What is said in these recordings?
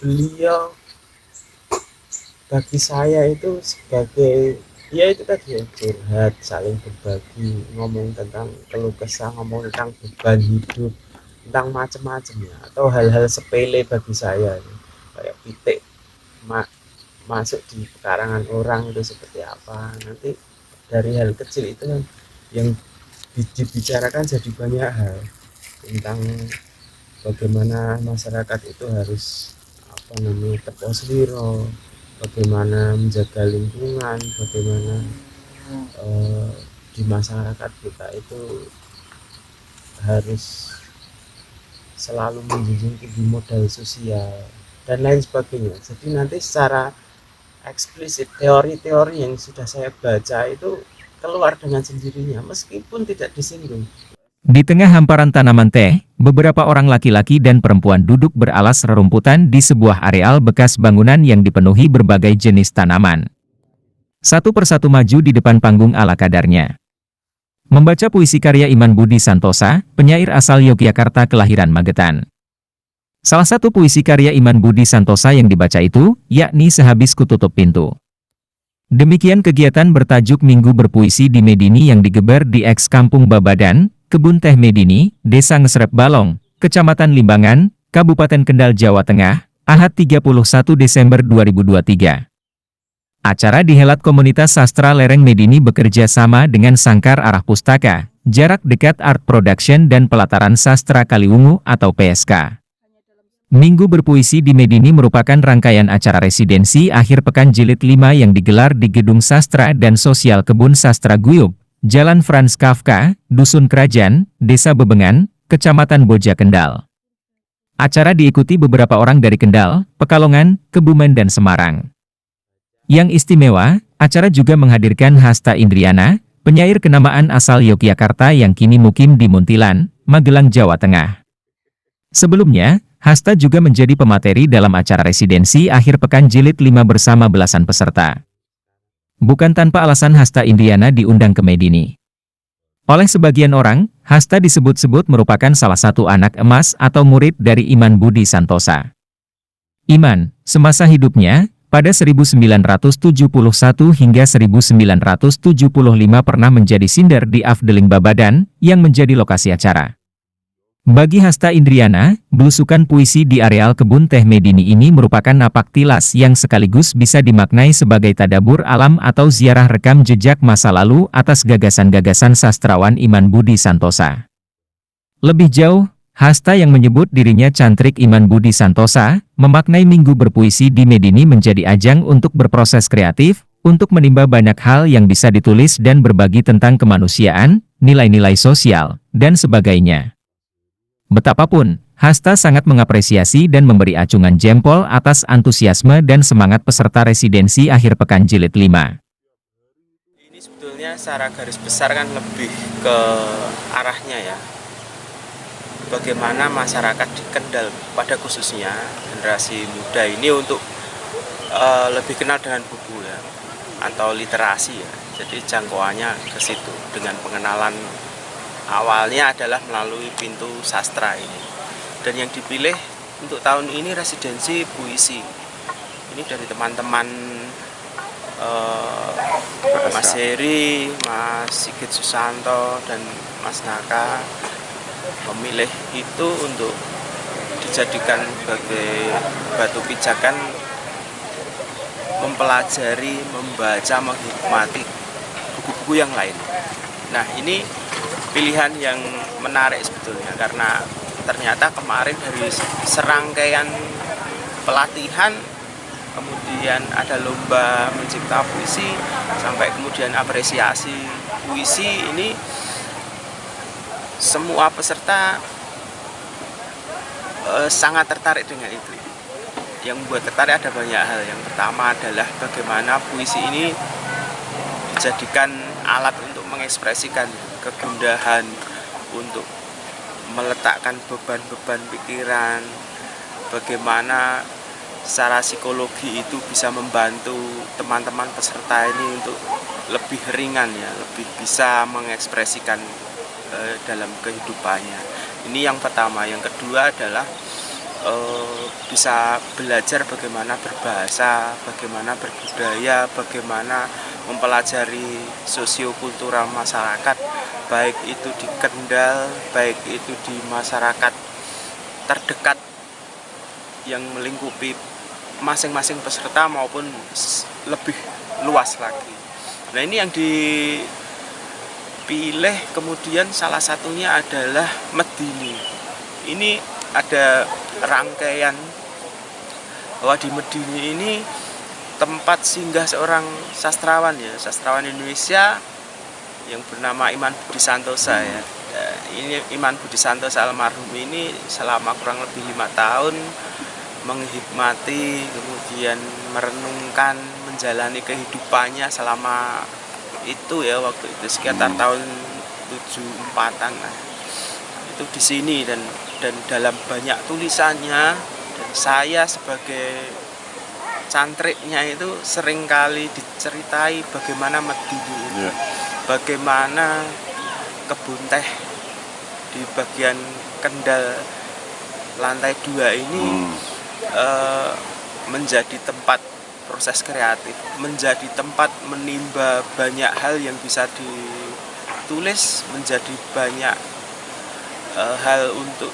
Beliau bagi saya itu sebagai, ya itu tadi ya, curhat, saling berbagi, ngomong tentang keluh kesah, ngomong tentang beban hidup, tentang macam-macam ya, atau hal-hal sepele bagi saya kayak pitik ma masuk di karangan orang itu seperti apa, nanti dari hal kecil itu kan yang dibicarakan jadi banyak hal tentang bagaimana masyarakat itu harus apa namanya tepo seliro, bagaimana menjaga lingkungan, bagaimana eh, di masyarakat kita itu harus selalu menjunjung tinggi modal sosial dan lain sebagainya. Jadi nanti secara eksplisit teori-teori yang sudah saya baca itu keluar dengan sendirinya meskipun tidak disinggung. Di tengah hamparan tanaman teh, beberapa orang laki-laki dan perempuan duduk beralas rerumputan di sebuah areal bekas bangunan yang dipenuhi berbagai jenis tanaman. Satu persatu maju di depan panggung ala kadarnya. Membaca puisi karya Iman Budi Santosa, penyair asal Yogyakarta kelahiran Magetan. Salah satu puisi karya Iman Budi Santosa yang dibaca itu, yakni Sehabis Kututup Pintu. Demikian kegiatan bertajuk Minggu Berpuisi di Medini yang digelar di eks Kampung Babadan, Kebun Teh Medini, Desa Ngesrep Balong, Kecamatan Limbangan, Kabupaten Kendal, Jawa Tengah, Ahad 31 Desember 2023. Acara dihelat komunitas sastra lereng Medini bekerja sama dengan Sangkar Arah Pustaka, Jarak Dekat Art Production dan Pelataran Sastra Kaliwungu atau PSK. Minggu Berpuisi di Medini merupakan rangkaian acara residensi akhir pekan jilid 5 yang digelar di Gedung Sastra dan Sosial Kebun Sastra Guyub, Jalan Franz Kafka, Dusun Kerajaan, Desa Bebengan, Kecamatan Boja Kendal. Acara diikuti beberapa orang dari Kendal, Pekalongan, Kebumen dan Semarang. Yang istimewa, acara juga menghadirkan Hasta Indriana, penyair kenamaan asal Yogyakarta yang kini mukim di Muntilan, Magelang, Jawa Tengah. Sebelumnya, Hasta juga menjadi pemateri dalam acara residensi akhir pekan jilid 5 bersama belasan peserta. Bukan tanpa alasan Hasta Indriana diundang ke Medini. Oleh sebagian orang, Hasta disebut-sebut merupakan salah satu anak emas atau murid dari Iman Budi Santosa. Iman, semasa hidupnya, pada 1971 hingga 1975 pernah menjadi sinder di Afdeling Babadan, yang menjadi lokasi acara. Bagi Hasta Indriana, belusukan puisi di areal Kebun Teh Medini ini merupakan napak tilas yang sekaligus bisa dimaknai sebagai tadabur alam atau ziarah rekam jejak masa lalu atas gagasan-gagasan sastrawan Iman Budi Santosa. Lebih jauh, Hasta yang menyebut dirinya cantrik Iman Budi Santosa, memaknai Minggu Berpuisi di Medini menjadi ajang untuk berproses kreatif, untuk menimba banyak hal yang bisa ditulis dan berbagi tentang kemanusiaan, nilai-nilai sosial, dan sebagainya. Betapapun, Hasta sangat mengapresiasi dan memberi acungan jempol atas antusiasme dan semangat peserta residensi akhir pekan jilid 5. Ini sebetulnya secara garis besar kan lebih ke arahnya ya. Bagaimana masyarakat di Kendal pada khususnya generasi muda ini untuk lebih kenal dengan buku ya, atau literasi ya. Jadi jangkauannya ke situ dengan pengenalan awalnya adalah melalui pintu sastra ini. Dan yang dipilih untuk tahun ini residensi puisi. Ini dari teman-teman Mas Heri, Mas Sigit Susanto, dan Mas Naka memilih itu untuk dijadikan sebagai batu pijakan mempelajari, membaca, menghikmati buku-buku yang lain. Nah, ini pilihan yang menarik sebetulnya karena ternyata kemarin dari serangkaian pelatihan, kemudian ada lomba mencipta puisi, sampai kemudian apresiasi puisi, ini semua peserta sangat tertarik dengan itu. Yang membuat tertarik ada banyak hal. Yang pertama adalah bagaimana puisi ini dijadikan alat untuk mengekspresikan kegundahan, untuk meletakkan beban-beban pikiran, bagaimana secara psikologi itu bisa membantu teman-teman peserta ini untuk lebih ringan ya, lebih bisa mengekspresikan dalam kehidupannya. Ini yang pertama. Yang kedua adalah bisa belajar bagaimana berbahasa, bagaimana berbudaya, bagaimana mempelajari sosiokultural masyarakat, baik itu di Kendal, baik itu di masyarakat terdekat yang melingkupi masing-masing peserta maupun lebih luas lagi. Nah, ini yang dipilih kemudian salah satunya adalah Medini. Ini ada rangkaian bahwa di Medini ini tempat singgah seorang sastrawan Indonesia yang bernama Iman Budi Santosa ya. Ini Iman Budi Santosa almarhum ini selama kurang lebih 5 tahun menghikmati, kemudian merenungkan, menjalani kehidupannya selama itu ya, waktu itu sekitar tahun 74-an lah. Itu di sini dan dalam banyak tulisannya, dan saya sebagai cantriknya itu seringkali diceritai bagaimana Medini itu, bagaimana kebun teh di bagian Kendal lantai 2 ini menjadi tempat proses kreatif, menjadi tempat menimba banyak hal yang bisa ditulis, menjadi banyak hal untuk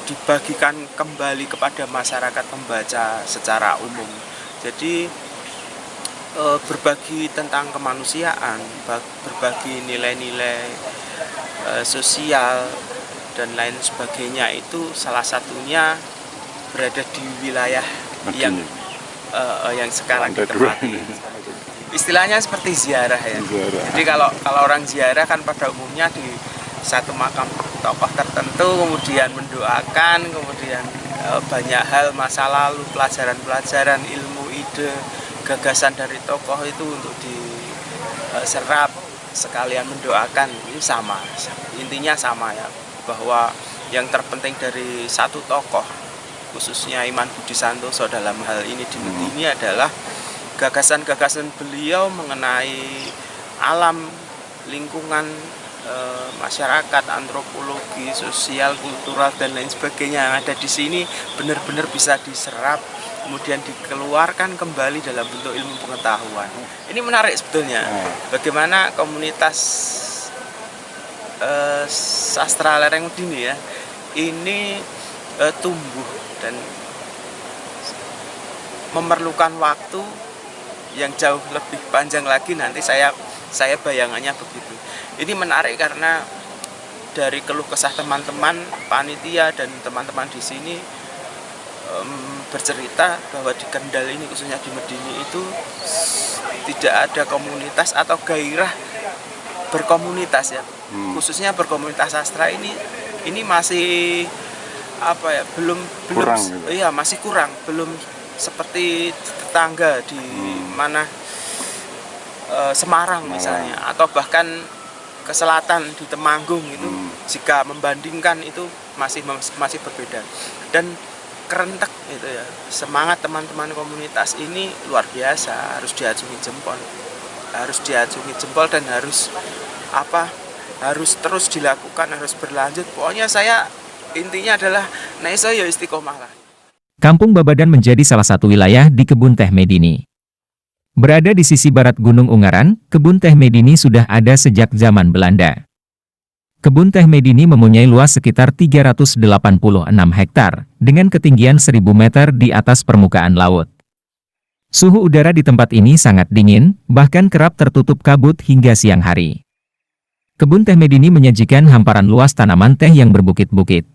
dibagikan kembali kepada masyarakat pembaca secara umum. Jadi berbagi tentang kemanusiaan, berbagi nilai-nilai sosial dan lain sebagainya, itu salah satunya berada di wilayah Medini, yang sekarang ditempati. Istilahnya seperti ziarah ya. Jadi kalau orang ziarah kan pada umumnya di satu makam tokoh tertentu, kemudian mendoakan, kemudian banyak hal masa lalu, pelajaran-pelajaran, ilmu, ide, gagasan dari tokoh itu untuk diserap, sekalian mendoakan. Ini sama, intinya sama ya, bahwa yang terpenting dari satu tokoh, khususnya Iman Budi Santoso dalam hal ini di Medini, adalah gagasan-gagasan beliau mengenai alam, lingkungan, masyarakat, antropologi, sosial, kultural, dan lain sebagainya yang ada di sini benar-benar bisa diserap, kemudian dikeluarkan kembali dalam bentuk ilmu pengetahuan. Ini menarik sebetulnya, bagaimana komunitas sastra lereng Medini ya, ini tumbuh dan memerlukan waktu yang jauh lebih panjang lagi. Nanti saya bayangannya begitu. Ini menarik karena dari keluh kesah teman-teman panitia dan teman-teman di sini bercerita bahwa di Kendal ini, khususnya di Medini itu, tidak ada komunitas atau gairah berkomunitas ya, khususnya berkomunitas sastra ini masih apa ya, belum kurang gitu. Iya, masih kurang, belum seperti tetangga di mana Semarang misalnya, atau bahkan ke selatan di Temanggung itu, jika membandingkan itu masih berbeda. Dan kerentek itu ya, semangat teman-teman komunitas ini luar biasa, harus diacungi jempol, dan harus terus dilakukan, harus berlanjut. Pokoknya saya intinya adalah naiso ya istiqomah lah. Kampung Babadan menjadi salah satu wilayah di kebun teh Medini. Berada di sisi barat Gunung Ungaran, kebun teh Medini sudah ada sejak zaman Belanda. Kebun teh Medini mempunyai luas sekitar 386 hektar, dengan ketinggian 1000 meter di atas permukaan laut. Suhu udara di tempat ini sangat dingin, bahkan kerap tertutup kabut hingga siang hari. Kebun teh Medini menyajikan hamparan luas tanaman teh yang berbukit-bukit.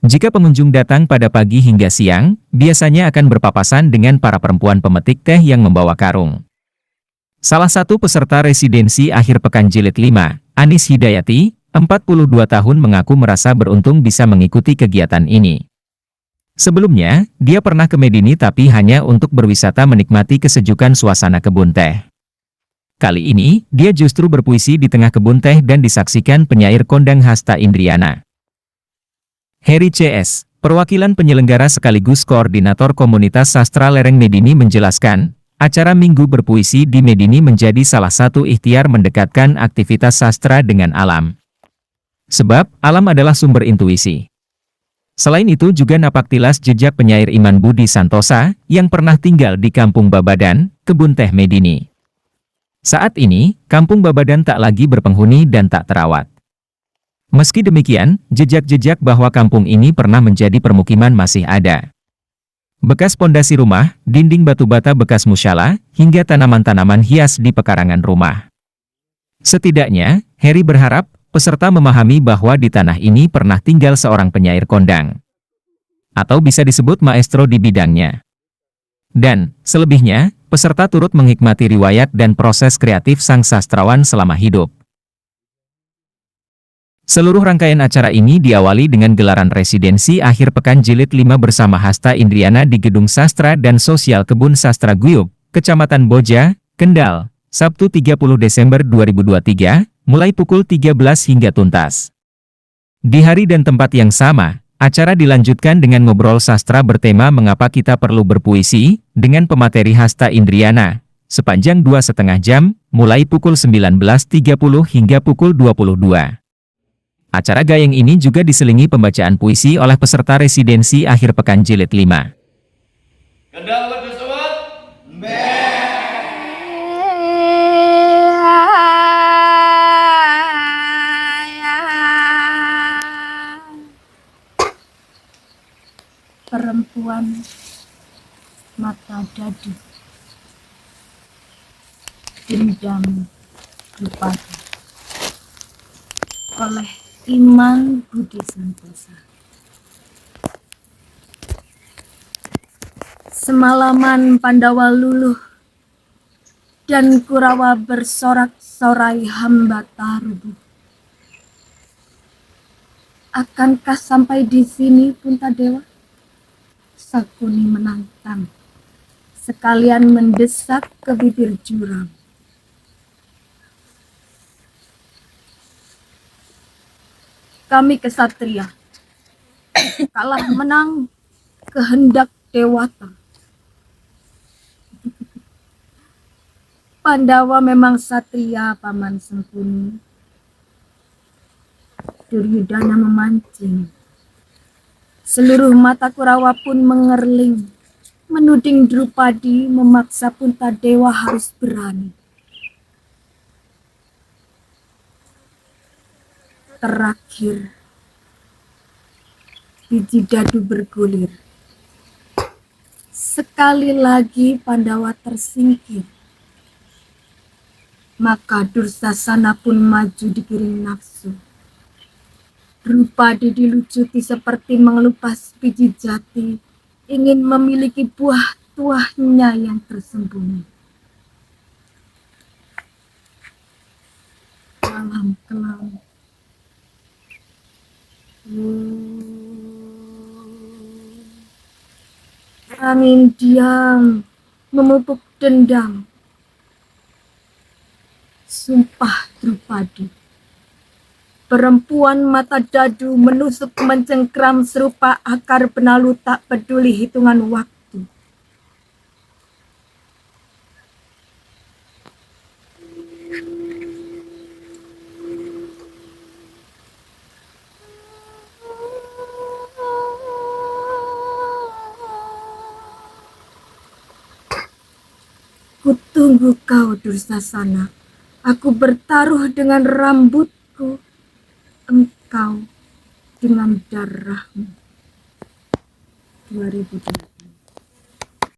Jika pengunjung datang pada pagi hingga siang, biasanya akan berpapasan dengan para perempuan pemetik teh yang membawa karung. Salah satu peserta residensi akhir pekan jilid 5, Anis Hidayati, 42 tahun, mengaku merasa beruntung bisa mengikuti kegiatan ini. Sebelumnya, dia pernah ke Medini tapi hanya untuk berwisata menikmati kesejukan suasana kebun teh. Kali ini, dia justru berpuisi di tengah kebun teh dan disaksikan penyair kondang Hasta Indriana. Heri CS, perwakilan penyelenggara sekaligus koordinator komunitas sastra lereng Medini, menjelaskan, acara Minggu Berpuisi di Medini menjadi salah satu ikhtiar mendekatkan aktivitas sastra dengan alam. Sebab, alam adalah sumber intuisi. Selain itu juga napaktilas jejak penyair Iman Budi Santosa yang pernah tinggal di Kampung Babadan, Kebun Teh Medini. Saat ini, Kampung Babadan tak lagi berpenghuni dan tak terawat. Meski demikian, jejak-jejak bahwa kampung ini pernah menjadi permukiman masih ada. Bekas pondasi rumah, dinding batu bata bekas musyalah, hingga tanaman-tanaman hias di pekarangan rumah. Setidaknya, Heri berharap peserta memahami bahwa di tanah ini pernah tinggal seorang penyair kondang. Atau bisa disebut maestro di bidangnya. Dan, selebihnya, peserta turut menghikmati riwayat dan proses kreatif sang sastrawan selama hidup. Seluruh rangkaian acara ini diawali dengan gelaran residensi akhir pekan jilid 5 bersama Hasta Indriana di Gedung Sastra dan Sosial Kebun Sastra Guyub, Kecamatan Boja, Kendal, Sabtu 30 Desember 2023, mulai pukul 13 hingga tuntas. Di hari dan tempat yang sama, acara dilanjutkan dengan ngobrol sastra bertema Mengapa Kita Perlu Berpuisi, dengan pemateri Hasta Indriana, sepanjang 2,5 jam, mulai pukul 19.30 hingga pukul 22. Acara gayeng ini juga diselingi pembacaan puisi oleh peserta residensi akhir pekan jilid 5. Kendal wedhus sobat. Perempuan mata dadu, dendam lupakan, oleh Iman Budi Santosa. Semalaman Pandawa luluh dan Kurawa bersorak-sorai hamba tarubuh. Akankah sampai di sini Puntadewa? Sakuni menantang, sekalian mendesak ke bibir jurang. Kami kesatria, kalah menang kehendak dewata. Pandawa memang satria, Paman Sempuni. Duryudana memancing. Seluruh mata Kurawa pun mengerling, menuding Drupadi, memaksa Puntadewa harus berani. Terakhir, biji dadu bergulir. Sekali lagi Pandawa tersingkir. Maka Dursasana pun maju digiring nafsu. Drupadi dilucuti seperti mengelupas biji jati, ingin memiliki buah tuahnya yang tersembunyi. Malam kelam. Angin diam, memupuk dendam. Sumpah Drupadi. Perempuan mata dadu menusuk mencengkram serupa akar benalu tak peduli hitungan waktu. Kutunggu kau Dursasana. Aku bertaruh dengan rambutku, engkau dengan darahmu. 2008.